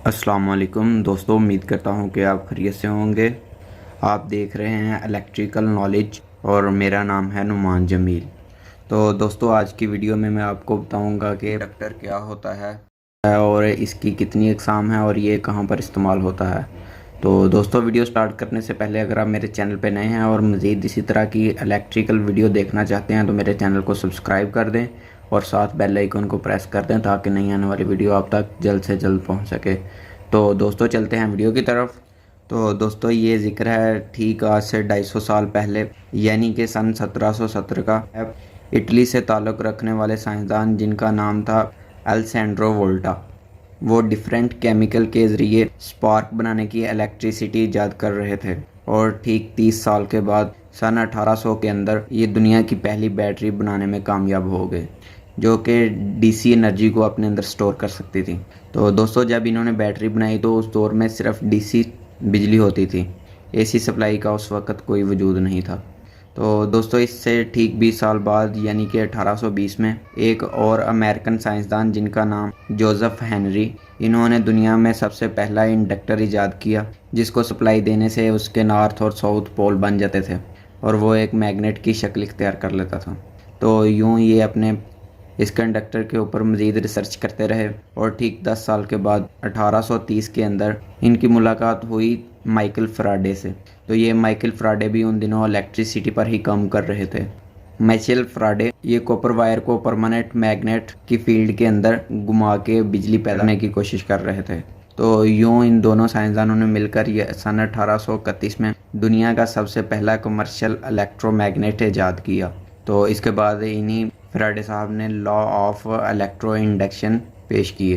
अस्सलाम वालेकुम दोस्तों, उम्मीद करता हूँ कि आप खैरियत से होंगे। आप देख रहे हैं इलेक्ट्रिकल नॉलेज और मेरा नाम है नुमान जमील। तो दोस्तों, आज की वीडियो में मैं आपको बताऊँगा कि इंडक्टर क्या होता है और इसकी कितनी अक़साम है और ये कहाँ पर इस्तेमाल होता है। तो दोस्तों, वीडियो स्टार्ट करने से पहले अगर आप मेरे चैनल पर नए हैं और मज़ीद इसी तरह की इलेक्ट्रिकल वीडियो देखना चाहते हैं तो मेरे चैनल को सब्सक्राइब कर दें और साथ बेल आइकन को प्रेस कर दें ताकि नई आने वाली वीडियो आप तक जल्द से जल्द पहुंच सके। तो दोस्तों, चलते हैं वीडियो की तरफ। तो दोस्तों, ये ज़िक्र है ठीक आज से 250 साल पहले, यानी कि सन 1770 का है। इटली से ताल्लुक़ रखने वाले साइंसदान जिनका नाम था अलेसैंड्रो वोल्टा, वो डिफरेंट केमिकल के ज़रिए स्पार्क बनाने की इलेक्ट्रिसिटी ईजाद कर रहे थे। और ठीक 30 साल के बाद सन 1800 के अंदर ये दुनिया की पहली बैटरी बनाने में कामयाब हो गए, जो कि डीसी एनर्जी को अपने अंदर स्टोर कर सकती थी। तो दोस्तों, जब इन्होंने बैटरी बनाई तो उस दौर में सिर्फ डीसी बिजली होती थी, एसी सप्लाई का उस वक़्त कोई वजूद नहीं था। तो दोस्तों, इससे ठीक 20 साल बाद यानी कि 1820 में एक और अमेरिकन साइंसदान जिनका नाम जोसेफ हेनरी, इन्होंने दुनिया में सबसे पहला इंडक्टर ईजाद किया जिसको सप्लाई देने से उसके नॉर्थ और साउथ पोल बन जाते थे और वो एक मैग्नेट की शक्ल इख्तियार कर लेता था। तो यूँ ये अपने इस कंडक्टर के ऊपर मज़ीद रिसर्च करते रहे और ठीक 10 साल के बाद 1830 के अंदर इनकी मुलाकात हुई माइकल फ़ैराडे से। तो ये माइकल फ़ैराडे भी उन दिनों इलेक्ट्रिसिटी पर ही काम कर रहे थे। माइकल फ़ैराडे ये कॉपर वायर को परमानेंट मैग्नेट की फील्ड के अंदर घुमा के बिजली पैदा करने की कोशिश कर रहे थे। तो यूँ इन दोनों साइंसदानों ने मिलकर ये सन 1831 में दुनिया का सबसे पहला कमर्शियल इलेक्ट्रोमैग्नेट ईजाद किया। तो इसके बाद इन्हीं फ़ैराडे साहब ने लॉ ऑफ इलेक्ट्रो इंडक्शन पेश किए।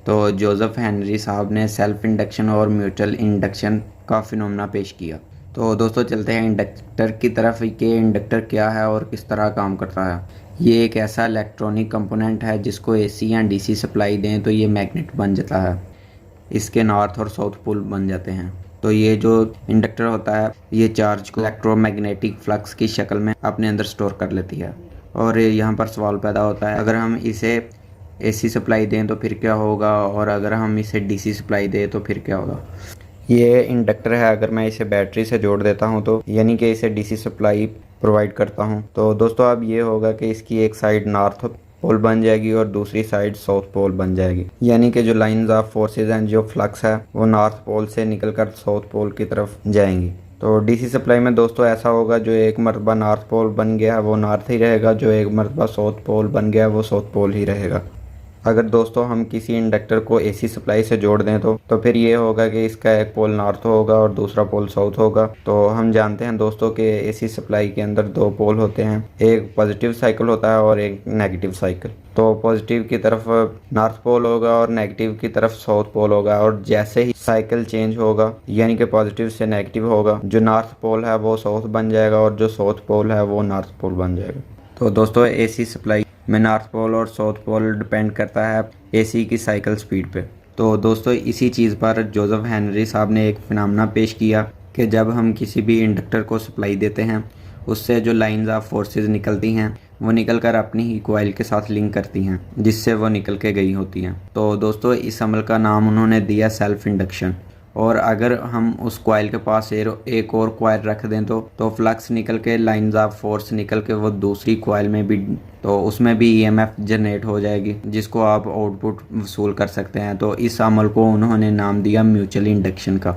तो जोसेफ हेनरी साहब ने सेल्फ इंडक्शन और म्यूचुअल इंडक्शन का फिनोमेना पेश किया। तो दोस्तों, चलते हैं इंडक्टर की तरफ कि इंडक्टर क्या है और किस तरह काम करता है। ये एक ऐसा इलेक्ट्रॉनिक कंपोनेंट है जिसको एसी या डीसी सप्लाई दें तो ये मैग्नेट बन जाता है, इसके नॉर्थ और साउथ पोल बन जाते हैं। तो ये जो इंडक्टर होता है ये चार्ज को इलेक्ट्रोमैग्नेटिक फ्लक्स की शक्ल में अपने अंदर स्टोर कर लेती है। और यहाँ पर सवाल पैदा होता है, अगर हम इसे एसी सप्लाई दें तो फिर क्या होगा और अगर हम इसे डीसी सप्लाई दें तो फिर क्या होगा। ये इंडक्टर है, अगर मैं इसे बैटरी से जोड़ देता हूँ तो यानी कि इसे डीसी सप्लाई प्रोवाइड करता हूँ तो दोस्तों अब ये होगा कि इसकी एक साइड नॉर्थ पोल बन जाएगी और दूसरी साइड साउथ पोल बन जाएगी। यानी कि जो लाइंस ऑफ फोर्सेस हैं, जो फ्लक्स है वो नॉर्थ पोल से निकलकर साउथ पोल की तरफ जाएंगी। तो डीसी सप्लाई में दोस्तों ऐसा होगा, जो एक मरतबा नॉर्थ पोल बन गया वो नॉर्थ ही रहेगा, जो एक मरतबा साउथ पोल बन गया वो साउथ पोल ही रहेगा। अगर दोस्तों हम किसी इंडक्टर को एसी सप्लाई से जोड़ दें तो फिर ये होगा कि इसका एक पोल नॉर्थ होगा और दूसरा पोल साउथ होगा। तो हम जानते हैं दोस्तों कि एसी सप्लाई के अंदर दो पोल होते हैं, एक पॉजिटिव साइकिल होता है और एक नेगेटिव साइकिल। तो पॉजिटिव की तरफ नॉर्थ पोल होगा और नेगेटिव की तरफ साउथ पोल होगा। और जैसे ही साइकिल चेंज होगा यानी कि पॉजिटिव से नेगेटिव होगा, जो नॉर्थ पोल है वो साउथ बन जाएगा और जो साउथ पोल है वो नॉर्थ पोल बन जाएगा। तो दोस्तों, एसी सप्लाई में नॉर्थ पोल और साउथ पोल डिपेंड करता है एसी की साइकिल स्पीड पे। तो दोस्तों, इसी चीज़ पर जोसेफ हेनरी साहब ने एक फिनोमेना पेश किया कि जब हम किसी भी इंडक्टर को सप्लाई देते हैं उससे जो लाइंस ऑफ फोर्सेस निकलती हैं वो निकल कर अपनी ही कॉइल के साथ लिंक करती हैं, जिससे वो निकल के गई होती हैं। तो दोस्तों, इस अमल का नाम उन्होंने दिया सेल्फ इंडक्शन। और अगर हम उस कॉइल के पास एक और कॉइल रख दें तो फ्लक्स निकल के लाइंस ऑफ फोर्स निकल के वो दूसरी कॉइल में भी, तो उसमें भी ईएमएफ जनरेट हो जाएगी जिसको आप आउटपुट वसूल कर सकते हैं। तो इस अमल को उन्होंने नाम दिया म्यूचुअल इंडक्शन का।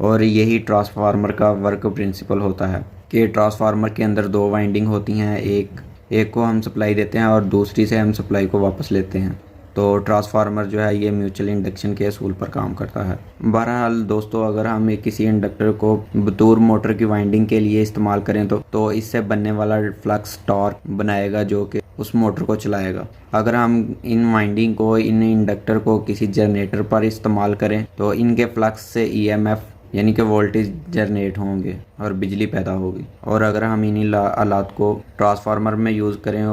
और यही ट्रांसफार्मर का वर्क प्रिंसिपल होता है कि ट्रांसफार्मर के अंदर दो वाइंडिंग होती हैं, एक को हम सप्लाई देते हैं और दूसरी से हम सप्लाई को वापस लेते हैं। तो ट्रांसफार्मर जो है ये म्यूचुअल इंडक्शन के असूल पर काम करता है। बहरहाल दोस्तों, अगर हम किसी इंडक्टर को बतौर मोटर की वाइंडिंग के लिए इस्तेमाल करें तो इससे बनने वाला फ्लक्स टॉर्क बनाएगा जो कि उस मोटर को चलाएगा। अगर हम इन वाइंडिंग को, इन इंडक्टर को किसी जनरेटर पर इस्तेमाल करें तो इनके फ्लक्स से ईएमएफ यानी कि वोल्टेज जनरेट होंगे और बिजली पैदा होगी। और अगर हम इन्हीं आलात को ट्रांसफार्मर में यूज़ करें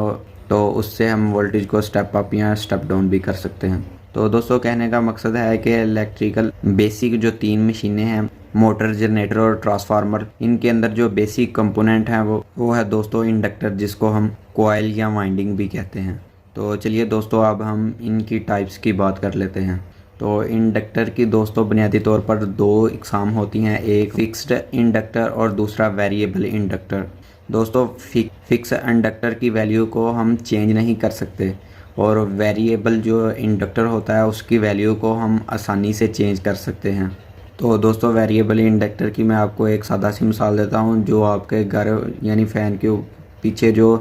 तो उससे हम वोल्टेज को स्टेप अप या स्टेप डाउन भी कर सकते हैं। तो दोस्तों, कहने का मकसद है कि इलेक्ट्रिकल बेसिक जो 3 मशीनें हैं, मोटर, जनरेटर और ट्रांसफार्मर, इनके अंदर जो बेसिक कंपोनेंट हैं वो है दोस्तों इंडक्टर, जिसको हम कॉइल या वाइंडिंग भी कहते हैं। तो चलिए दोस्तों, अब हम इनकी टाइप्स की बात कर लेते हैं। तो इंडक्टर की दोस्तों बुनियादी तौर पर दो इकसाम होती हैं, एक फिक्स्ड इंडक्टर और दूसरा वेरिएबल इंडक्टर। दोस्तों फिक्स इंडक्टर की वैल्यू को हम चेंज नहीं कर सकते और वेरिएबल जो इंडक्टर होता है उसकी वैल्यू को हम आसानी से चेंज कर सकते हैं। तो दोस्तों वेरिएबल इंडक्टर की मैं आपको एक सादा सी मिसाल देता हूँ। जो आपके घर यानी फ़ैन के पीछे जो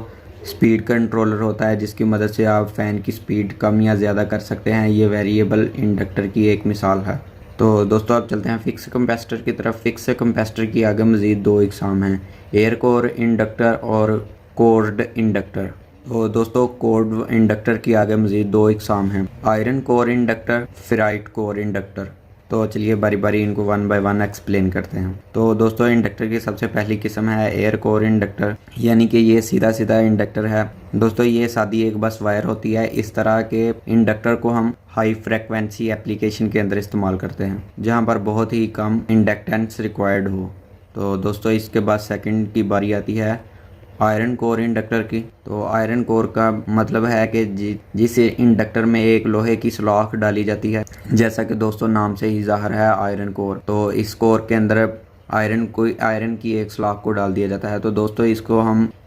स्पीड कंट्रोलर होता है जिसकी मदद से आप फ़ैन की स्पीड कम या ज़्यादा कर सकते हैं, ये वेरिएबल इंडक्टर की एक मिसाल है। तो दोस्तों अब चलते हैं फिक्स कैपेसिटर की तरफ। फिक्स कैपेसिटर की आगे मज़ीद दो इकसाम हैं, एयर कोर इंडक्टर और कोर्ड इंडक्टर। तो दोस्तों कोर्ड इंडक्टर की आगे मज़ीद दो इकसाम हैं, iron core inductor, ferrite core inductor. तो चलिए बारी बारी इनको वन बाय वन एक्सप्लेन करते हैं। तो दोस्तों इंडक्टर की सबसे पहली किस्म है एयर कोर इंडक्टर, यानी कि ये सीधा सीधा इंडक्टर है। दोस्तों ये सादी एक बस वायर होती है। इस तरह के इंडक्टर को हम हाई फ्रिक्वेंसी एप्लीकेशन के अंदर इस्तेमाल करते हैं जहाँ पर बहुत ही कम इंडक्टेंस रिक्वायर्ड हो। तो दोस्तों इसके बाद सेकंड की बारी आती है आयरन कोर इंडक्टर की। तो आयरन कोर का मतलब है कि जिस इंडक्टर में एक लोहे की सलाख डाली जाती है, जैसा कि दोस्तों नाम से ही ज़ाहिर है आयरन कोर। तो इस कोर के अंदर आयरन की एक सलाख को डाल दिया जाता है। तो दोस्तों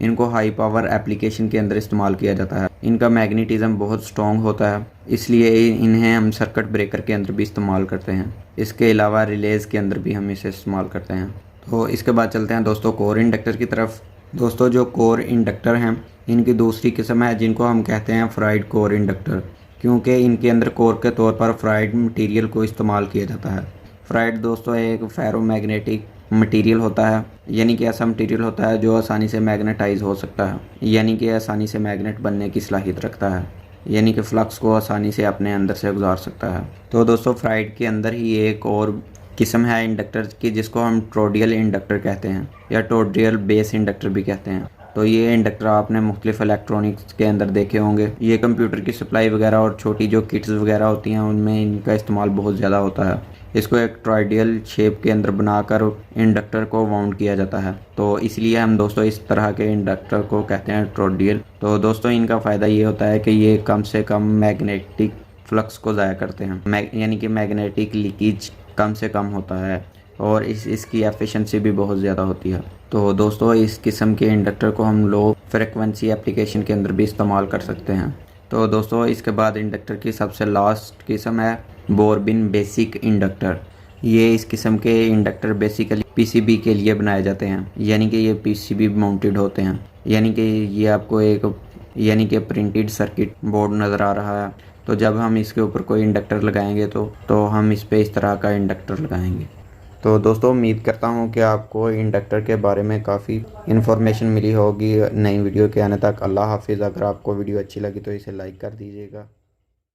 इनको हाई पावर एप्लीकेशन के अंदर इस्तेमाल किया जाता है। इनका मैग्नेटिज्म बहुत स्ट्रॉन्ग होता है, इसलिए इन्हें हम सर्किट ब्रेकर के अंदर भी इस्तेमाल करते हैं। इसके अलावा रिलेज के अंदर भी हम इसे इस्तेमाल करते हैं। तो इसके बाद चलते हैं दोस्तों कोर इंडक्टर की तरफ। दोस्तों जो कोर इंडक्टर हैं इनकी दूसरी किस्म है जिनको हम कहते हैं फ्राइड कोर इंडक्टर, क्योंकि इनके अंदर कोर के तौर पर फ्राइड मटेरियल को इस्तेमाल किया जाता है। फ्राइड दोस्तों एक फेरोमैग्नेटिक मटेरियल होता है, यानी कि ऐसा मटेरियल होता है जो आसानी से मैग्नेटाइज हो सकता है, यानी कि आसानी से मैग्नेट बनने की सलाहियत रखता है, यानी कि फ्लक्स को आसानी से अपने अंदर से गुजार सकता है। तो दोस्तों फ्राइड के अंदर ही एक और किस्म है इंडक्टर की जिसको हम टोरॉइडल इंडक्टर कहते हैं या टोरॉइडल बेस इंडक्टर भी कहते हैं। तो ये इंडक्टर आपने मुख्तलिफ इलेक्ट्रॉनिक्स के अंदर देखे होंगे। ये कंप्यूटर की सप्लाई वगैरह और छोटी जो किट्स वगैरह होती हैं उनमें इनका इस्तेमाल बहुत ज़्यादा होता है। इसको एक टोरॉइडल शेप के अंदर बनाकर इंडक्टर को वाउंड किया जाता है, तो इसलिए हम दोस्तों इस तरह के इंडक्टर को कहते हैं टोरॉइडल। तो दोस्तों इनका फ़ायदा ये होता है कि ये कम से कम मैग्नेटिक फ्लक्स को ज़ाया करते हैं, यानी कि मैग्नेटिक लीकेज कम से कम होता है और इसकी एफिशिएंसी भी बहुत ज़्यादा होती है। तो दोस्तों इस किस्म के इंडक्टर को हम लो फ्रिक्वेंसी एप्लीकेशन के अंदर भी इस्तेमाल कर सकते हैं। तो दोस्तों इसके बाद इंडक्टर की सबसे लास्ट किस्म है बोरबिन बेसिक इंडक्टर। ये इस किस्म के इंडक्टर बेसिकली पीसीबी के लिए बनाए जाते हैं, यानी कि ये पीसीबी माउंटेड होते हैं, यानी कि ये आपको यानी कि प्रिंटेड सर्किट बोर्ड नज़र आ रहा है। तो जब हम इसके ऊपर कोई इंडक्टर लगाएंगे तो हम इस पे इस तरह का इंडक्टर लगाएंगे। तो दोस्तों उम्मीद करता हूँ कि आपको इंडक्टर के बारे में काफ़ी इन्फॉर्मेशन मिली होगी। नई वीडियो के आने तक अल्लाह हाफिज़। अगर आपको वीडियो अच्छी लगी तो इसे लाइक कर दीजिएगा।